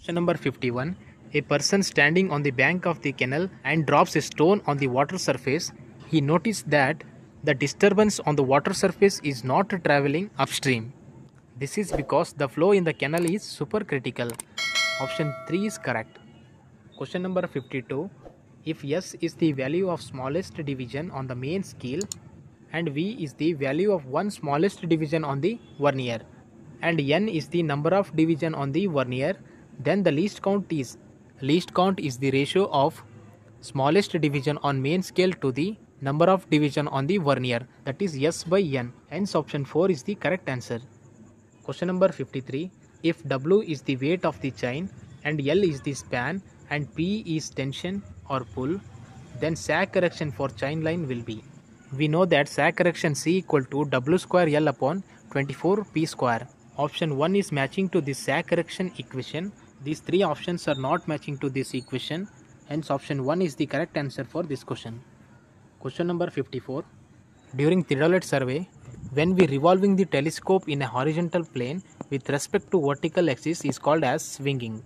Question number 51. A person standing on the bank of the canal and drops a stone on the water surface. He noticed that the disturbance on the water surface is not traveling upstream. This is because the flow in the canal is supercritical. Option 3 is correct. Question number 52. If S is the value of smallest division on the main scale and V is the value of one smallest division on the vernier and N is the number of division on the vernier, then the least count is the ratio of smallest division on main scale to the number of division on the vernier, that is S by N. Hence option 4 is the correct answer. Question number 53. If W is the weight of the chain and L is the span and P is tension or pull, then sag correction for chain line will be. We know that sag correction C equal to W square L upon 24 P square. Option 1 is matching to this sag correction equation. These three options are not matching to this equation. Hence option 1 is the correct answer for this question. Question number 54. During theodolite survey, when we revolving the telescope in a horizontal plane with respect to vertical axis is called as swinging,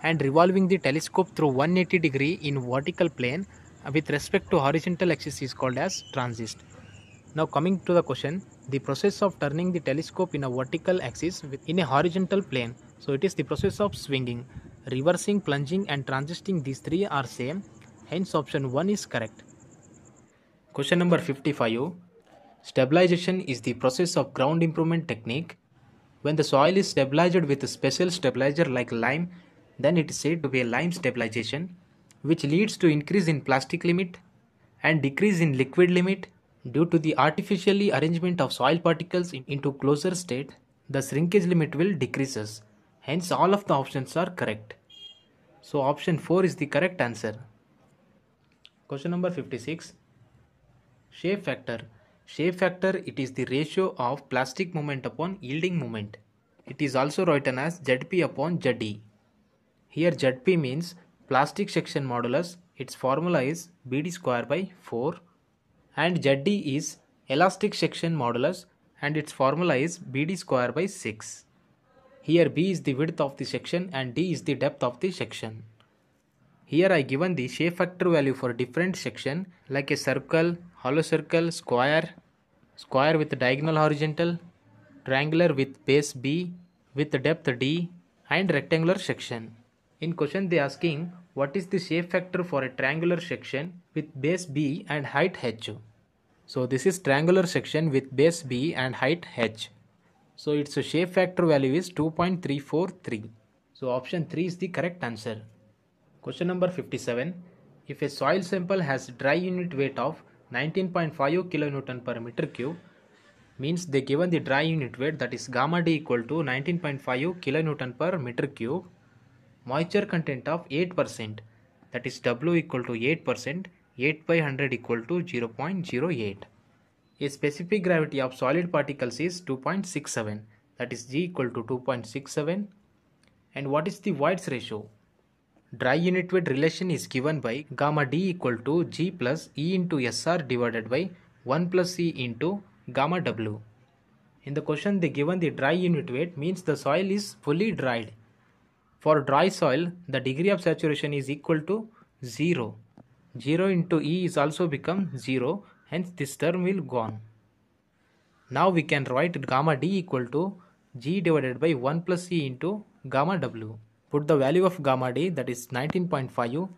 and revolving the telescope through 180 degree in vertical plane with respect to horizontal axis is called as transist. Now coming to the question, the process of turning the telescope in a vertical axis in a horizontal plane, so it is the process of swinging. Reversing, plunging and transisting, these three are same, hence option 1 is correct. Question number 55. Stabilization is the process of ground improvement technique. When the soil is stabilized with a special stabilizer like lime, then it is said to be a lime stabilization, which leads to increase in plastic limit and decrease in liquid limit due to the artificially arrangement of soil particles into closer state. The shrinkage limit will decreases. Hence all of the options are correct. So option 4 is the correct answer. Question number 56. Shape factor. Shape factor, it is the ratio of plastic moment upon yielding moment. It is also written as ZP upon ZE. Here ZP means plastic section modulus. Its formula is BD square by 4. And ZD is elastic section modulus and its formula is BD square by 6. Here B is the width of the section and D is the depth of the section. Here I given the shape factor value for different section like a circle, hollow circle, square with diagonal horizontal, triangular with base B with depth D and rectangular section. In question they asking what is the shape factor for a triangular section with base B and height h. So this is triangular section with base B and height h. So its shape factor value is 2.343. So option 3 is the correct answer. Question number 57. If a soil sample has dry unit weight of 19.5 kN per meter cube, means they given the dry unit weight, that is gamma D equal to 19.5 kN per meter cube, moisture content of 8%, that is W equal to 8%, 8 by 100 equal to 0.08. A specific gravity of solid particles is 2.67, that is G equal to 2.67. And what is the voids ratio? Dry unit weight relation is given by gamma D equal to G plus E into SR divided by 1 plus E into gamma W. In the question they given the dry unit weight means the soil is fully dried. For dry soil, the degree of saturation is equal to 0. 0 into E is also become 0, hence this term will gone. Now we can write gamma D equal to G divided by 1 plus E into gamma W. Put the value of gamma D, that is 19.5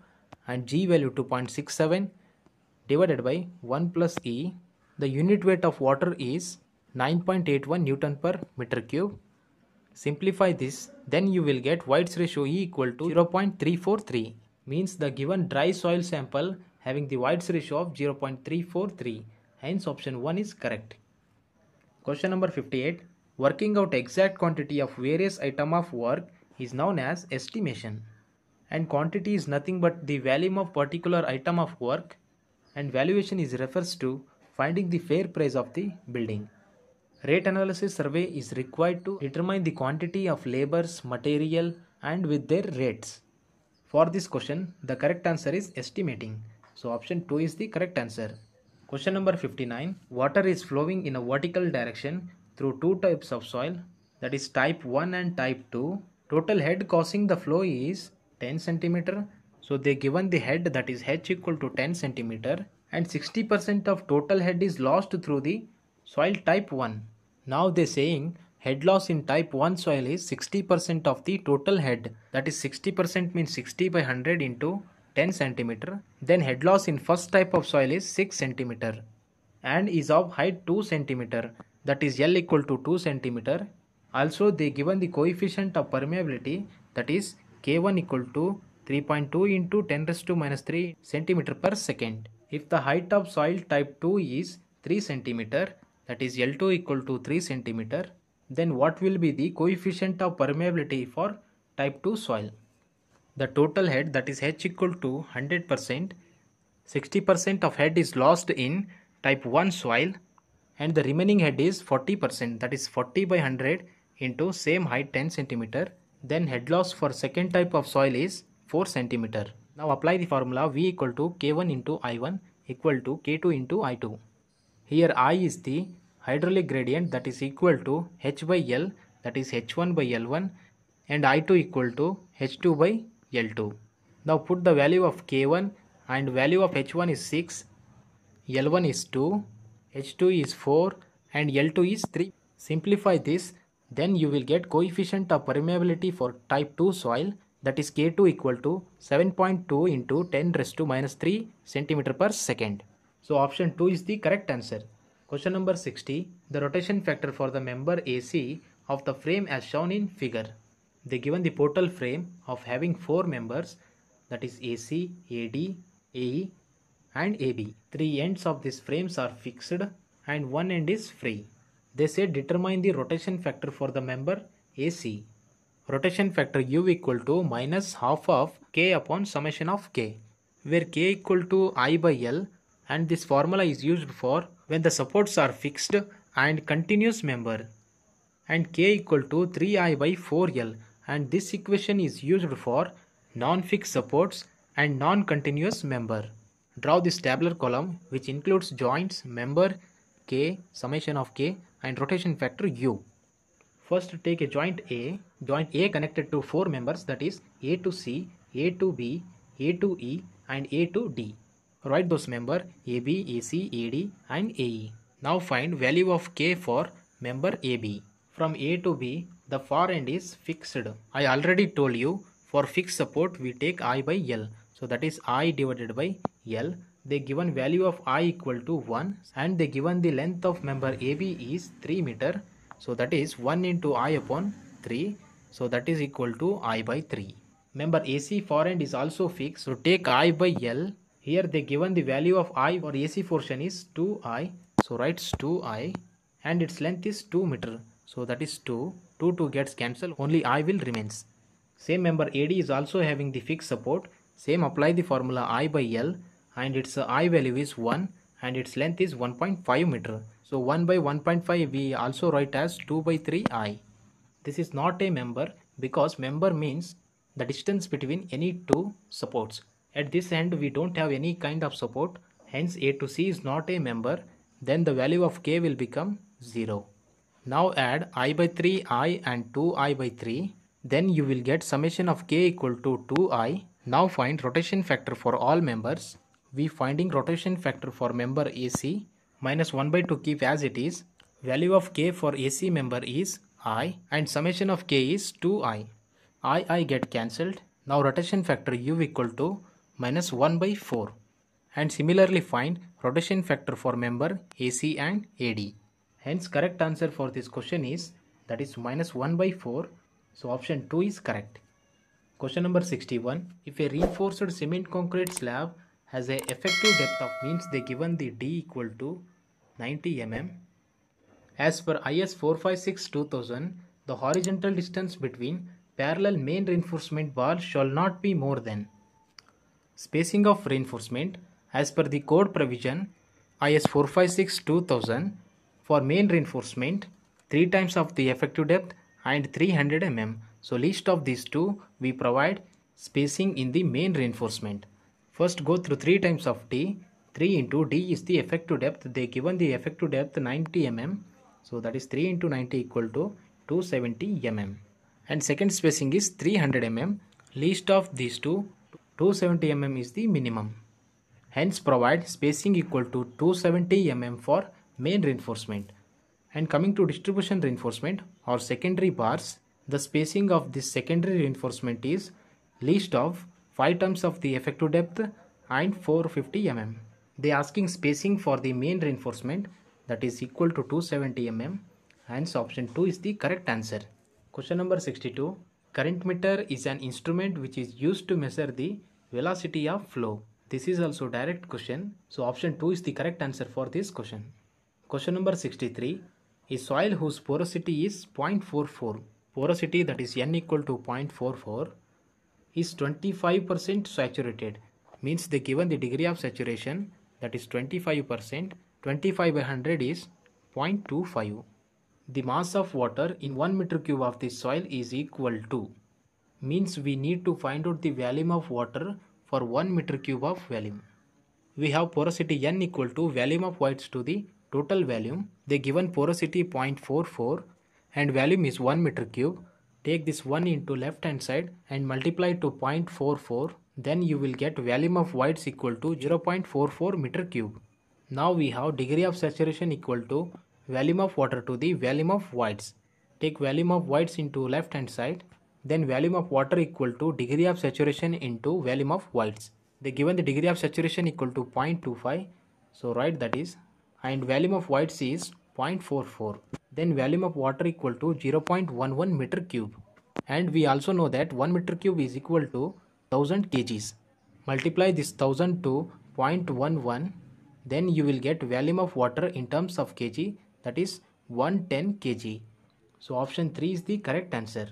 and G value 2.67 divided by 1 plus E. The unit weight of water is 9.81 Newton per meter cube. Simplify this, then you will get voids ratio E equal to 0.343. Means the given dry soil sample having the voids ratio of 0.343. Hence option 1 is correct. Question number 58. Working out exact quantity of various item of work is known as estimation. And quantity is nothing but the volume of particular item of work, and valuation is refers to finding the fair price of the building. Rate analysis survey is required to determine the quantity of labors, material and with their rates. For this question, the correct answer is estimating. So option 2 is the correct answer. Question number 59. Water is flowing in a vertical direction through two types of soil, that is type 1 and type 2. Total head causing the flow is 10 centimeter. So they given the head, that is h equal to 10 centimeter, and 60% of total head is lost through the soil type 1. Now they saying head loss in type 1 soil is 60% of the total head, that is 60% means 60 by 100 into 10 centimeter. Then head loss in first type of soil is 6 centimeter and is of height 2 centimeter, that is L equal to 2 centimeter. Also they given the coefficient of permeability, that is K1 equal to 3.2 into 10 raised to minus 3 centimeter per second. If the height of soil type 2 is 3 centimeter, that is L2 equal to 3 centimeter, then what will be the coefficient of permeability for type 2 soil? The total head, that is H equal to 100%, 60% of head is lost in type 1 soil and the remaining head is 40%, that is 40 by 100 into same height 10 centimeter. Then head loss for second type of soil is 4 centimeter. Now apply the formula V equal to K1 into I1 equal to K2 into I2. Here I is the hydraulic gradient, that is equal to H by L, that is H1 by L1, and I2 equal to H2 by L2. Now put the value of K1 and value of H1 is 6, L1 is 2, H2 is 4 and L2 is 3. Simplify this, then you will get coefficient of permeability for type 2 soil, that is K2 equal to 7.2 into 10 raised to minus 3 centimeter per second. So option 2 is the correct answer. Question number 60. The rotation factor for the member AC of the frame as shown in figure. They given the portal frame of having 4 members, that is AC, AD, AE and AB. 3 ends of these frames are fixed and 1 end is free. They say determine the rotation factor for the member AC. Rotation factor U equal to minus half of K upon summation of K, where K equal to I by L, and this formula is used for when the supports are fixed and continuous member, and K equal to 3I by 4L, and this equation is used for non-fixed supports and non-continuous member. Draw this tabular column which includes joints, member, K, summation of K and rotation factor U. First take a joint A connected to 4 members, that is A to C, A to B, A to E and A to D. Write those member AB, AC, AD and AE. Now find value of K for member AB. From A to B, the far end is fixed. I already told you for fixed support we take I by L. So that is I divided by L. They given value of I equal to 1 and they given the length of member AB is 3 meter. So that is 1 into I upon 3. So that is equal to I by 3. Member AC far end is also fixed. So take I by L. Here they given the value of I for AC portion is 2I. So writes 2I and its length is 2 meter. So that is 2. 2 gets cancelled. Only I will remains. Same member AD is also having the fixed support. Same apply the formula I by L and its I value is 1 and its length is 1.5 meter. So 1 by 1.5 we also write as 2 by 3 I. This is not a member because member means the distance between any two supports. At this end we don't have any kind of support, hence A to C is not a member. Then the value of K will become 0. Now add I by 3 I and 2I by 3. Then you will get summation of K equal to 2I. Now find rotation factor for all members. We finding rotation factor for member AC. Minus 1 by 2 keep as it is. Value of K for AC member is I and summation of K is 2I. I get cancelled. Now rotation factor U equal to minus 1 by 4. And similarly find rotation factor for member AC and AD. Hence correct answer for this question is, that is minus 1 by 4. So option 2 is correct. Question number 61. If a reinforced cement concrete slab has a effective depth of means they given the D equal to 90 mm. As per IS 456-2000, the horizontal distance between parallel main reinforcement bars shall not be more than. Spacing of reinforcement as per the code provision IS 456-2000, for main reinforcement 3 times of the effective depth and 300 mm. So least of these two we provide spacing in the main reinforcement. First go through 3 times of D. 3 into D is the effective depth. They given the effective depth 90 mm. So that is 3 into 90 equal to 270 mm. and second spacing is 300 mm. Least of these two, 270 mm is the minimum. Hence provide spacing equal to 270 mm for main reinforcement. And coming to distribution reinforcement or secondary bars, the spacing of this secondary reinforcement is least of 5 times of the effective depth and 450 mm. They asking spacing for the main reinforcement, that is equal to 270 mm. Hence option 2 is the correct answer. Question number 62. Current meter is an instrument which is used to measure the velocity of flow. This is also direct question. So option 2 is the correct answer for this question. Question number 63. A soil whose porosity is 0.44. Porosity, that is N equal to 0.44, is 25% saturated. Means they given the degree of saturation, that is 25%. 25 by 100 is 0.25. The mass of water in 1 meter cube of the soil is equal to, means we need to find out the volume of water for 1 meter cube of volume. We have porosity N equal to volume of voids to the total volume. They given porosity 0.44 and volume is 1 meter cube. Take this 1 into left hand side and multiply to 0.44. Then you will get volume of voids equal to 0.44 meter cube. Now we have degree of saturation equal to volume of water to the volume of voids. Take volume of voids into left hand side. Then volume of water equal to degree of saturation into volume of voids. They given the degree of saturation equal to 0.25. So write that is, and volume of voids is 0.44. Then volume of water equal to 0.11 meter cube. And we also know that 1 meter cube is equal to 1000 kgs. Multiply this 1000 to 0.11. Then you will get volume of water in terms of kg, that is 110 kg. So option 3 is the correct answer.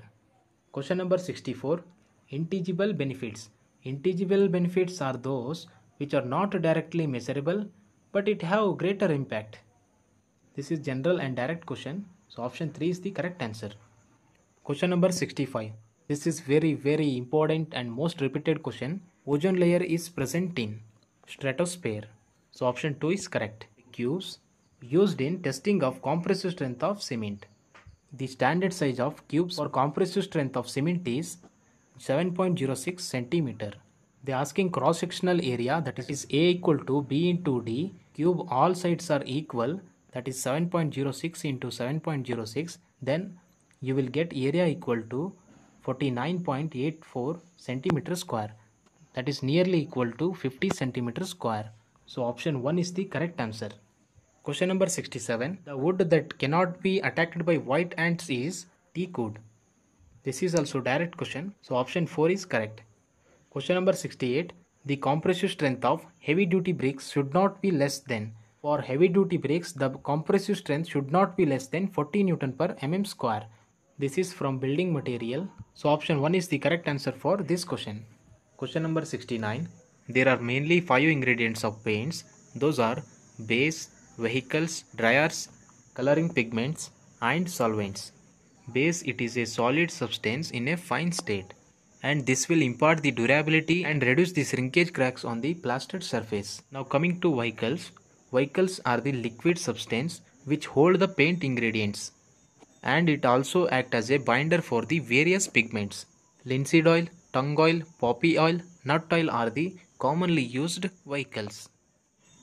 Question number 64. Intangible benefits. Intangible benefits are those which are not directly measurable but it have greater impact. This is general and direct question. So option 3 is the correct answer. Question number 65. This is very important and most repeated question. Ozone layer is present in stratosphere. So option 2 is correct. Cubes used in testing of compressive strength of cement. The standard size of cubes for compressive strength of cement is 7.06 centimeter. They are asking cross sectional area, that is A equal to B into D. Cube all sides are equal, that is 7.06 into 7.06. Then you will get area equal to 49.84 centimeter square. That is nearly equal to 50 centimeter square. So option 1 is the correct answer. Question number 67. The wood that cannot be attacked by white ants is teak wood. This is also direct question. So option 4 is correct. Question number 68. The compressive strength of heavy duty bricks should not be less than. For heavy duty bricks, the compressive strength should not be less than 40 Newton per mm square. This is from building material. So option 1 is the correct answer for this question. Question number 69. There are mainly 5 ingredients of paints. Those are base, vehicles, dryers, coloring pigments and solvents. Base, it is a solid substance in a fine state, and this will impart the durability and reduce the shrinkage cracks on the plastered surface. Now coming to vehicles. Vehicles are the liquid substance which hold the paint ingredients, and it also act as a binder for the various pigments. Linseed oil, tung oil, poppy oil, nut oil are the commonly used vehicles.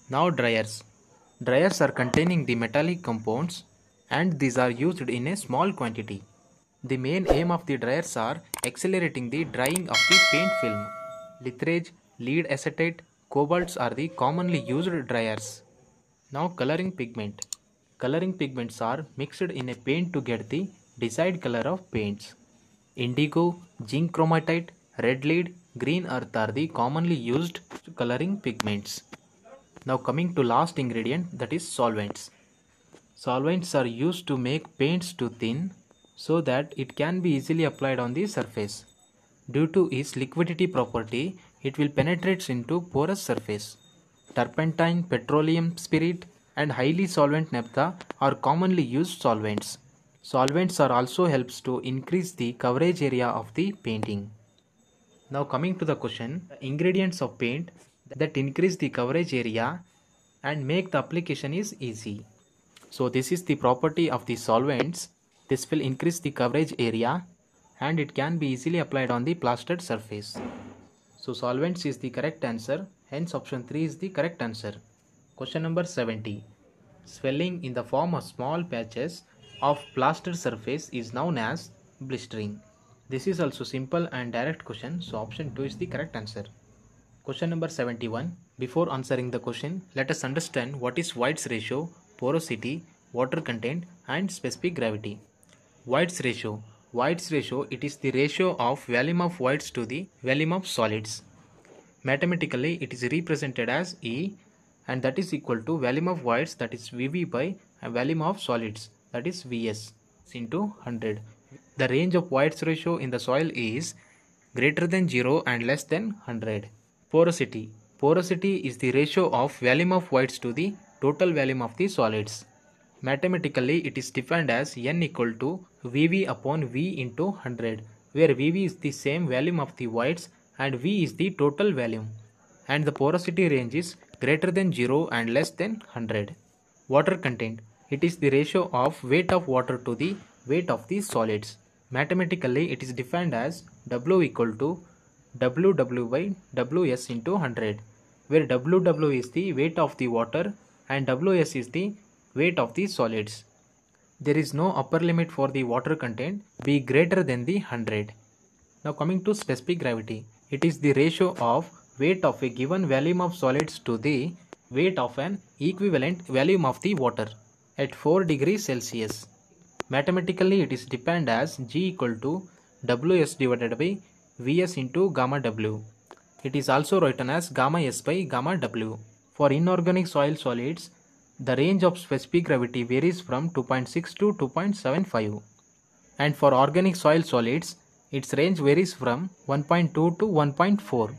Now dryers. Dryers are containing the metallic compounds and these are used in a small quantity. The main aim of the dryers are accelerating the drying of the paint film. Litharge, lead acetate, cobalts are the commonly used dryers. Now coloring pigment. Coloring pigments are mixed in a paint to get the desired color of paints. Indigo, zinc chromatite, red lead, green earth are the commonly used coloring pigments. Now coming to last ingredient, that is solvents. Solvents are used to make paints too thin so that it can be easily applied on the surface. Due to its liquidity property, it will penetrate into porous surface. Turpentine, petroleum spirit and highly solvent naphtha are commonly used solvents. Solvents are also helps to increase the coverage area of the painting. Now coming to the question, the ingredients of paint that increase the coverage area and make the application is easy. So this is the property of the solvents. This will increase the coverage area and it can be easily applied on the plastered surface. So solvents is the correct answer, hence option 3 is the correct answer. Question number 70. Swelling in the form of small patches of plastered surface is known as blistering. This is also simple and direct question, so option 2 is the correct answer. Question number 71. Before answering the question, let us understand what is White's ratio, porosity, water content and specific gravity. White's ratio. White's ratio, it is the ratio of volume of whites to the volume of solids. Mathematically, it is represented as E, and that is equal to volume of whites, that is Vv, by volume of solids, that is Vs, into 100. The range of White's ratio in the soil is greater than 0 and less than 100. Porosity. Porosity is the ratio of volume of whites to the total volume of the solids. Mathematically, it is defined as N equal to Vv upon V into 100, where Vv is the same volume of the whites and V is the total volume, and the porosity range is greater than 0 and less than 100. Water content. It is the ratio of weight of water to the weight of the solids. Mathematically, it is defined as W equal to WW by WS into 100, where WW is the weight of the water and WS is the weight of the solids. There is no upper limit for the water content be greater than the 100. Now coming to specific gravity, it is the ratio of weight of a given volume of solids to the weight of an equivalent volume of the water at 4 degrees Celsius. Mathematically, it is defined as G equal to Ws divided by Vs into gamma W. It is also written as gamma S by gamma W. For inorganic soil solids, the range of specific gravity varies from 2.6 to 2.75. And for organic soil solids, its range varies from 1.2 to 1.4.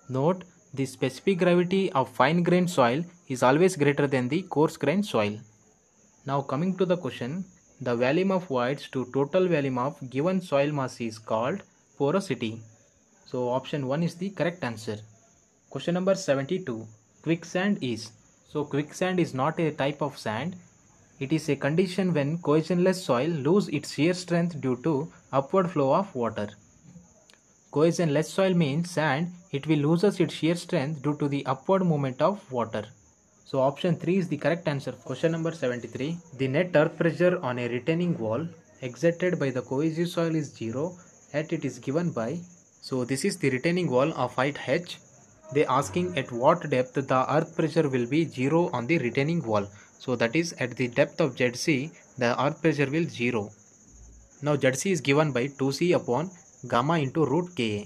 Note, the specific gravity of fine-grained soil is always greater than the coarse-grained soil. Now coming to the question, the volume of whites to total volume of given soil mass is called porosity. So option 1 is the correct answer. Question number 72. Quicksand is. So quicksand is not a type of sand. It is a condition when cohesionless soil loses its shear strength due to upward flow of water. Cohesionless soil means sand, it will lose its shear strength due to the upward movement of water. So option 3 is the correct answer. Question number 73. The net earth pressure on a retaining wall exerted by the cohesive soil is 0, yet it is given by. So this is the retaining wall of height h. They asking at what depth the earth pressure will be 0 on the retaining wall. So that is at the depth of ZC, the earth pressure will 0. Now ZC is given by 2C upon gamma into root Ka,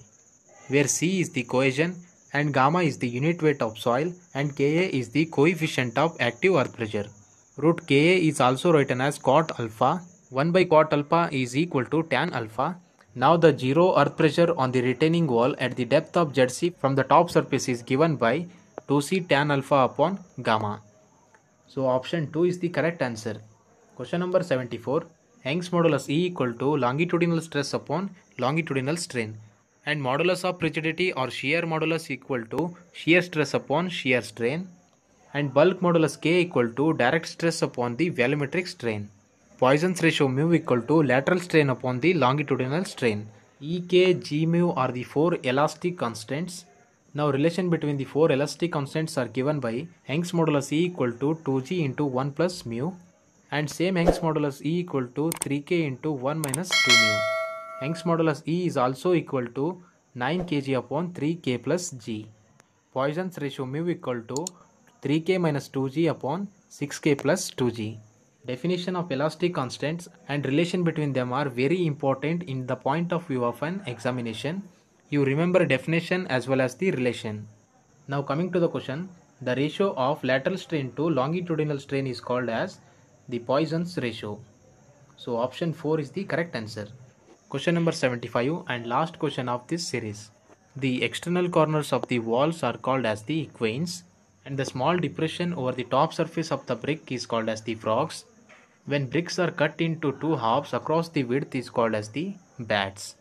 where C is the cohesion and gamma is the unit weight of soil and Ka is the coefficient of active earth pressure. Root Ka is also written as cot alpha. 1 by cot alpha is equal to tan alpha. Now the 0 earth pressure on the retaining wall at the depth of ZC from the top surface is given by 2C tan alpha upon gamma. So option 2 is the correct answer. Question number 74. Young's modulus E equal to longitudinal stress upon longitudinal strain, and modulus of rigidity or shear modulus equal to shear stress upon shear strain, and bulk modulus K equal to direct stress upon the volumetric strain. Poisson's ratio mu equal to lateral strain upon the longitudinal strain. E, K, G, mu are the 4 elastic constants. Now relation between the 4 elastic constants are given by Young's modulus E equal to 2G into 1 plus mu, and same Young's modulus E equal to 3K into 1 minus 2 mu. Young's modulus E is also equal to 9 kg upon 3K plus G. Poisson's ratio mu equal to 3K minus 2G upon 6K plus 2G. Definition of elastic constants and relation between them are very important in the point of view of an examination. You remember definition as well as the relation. Now coming to the question, the ratio of lateral strain to longitudinal strain is called as the Poisson's ratio. So option 4 is the correct answer. Question number 75 and last question of this series. The external corners of the walls are called as the quains, and the small depression over the top surface of the brick is called as the frogs. When bricks are cut into 2 halves across the width is called as the bats.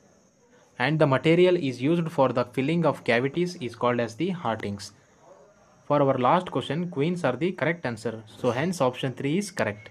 And the material is used for the filling of cavities is called as the heartings. For our last question, queens are the correct answer. So hence option 3 is correct.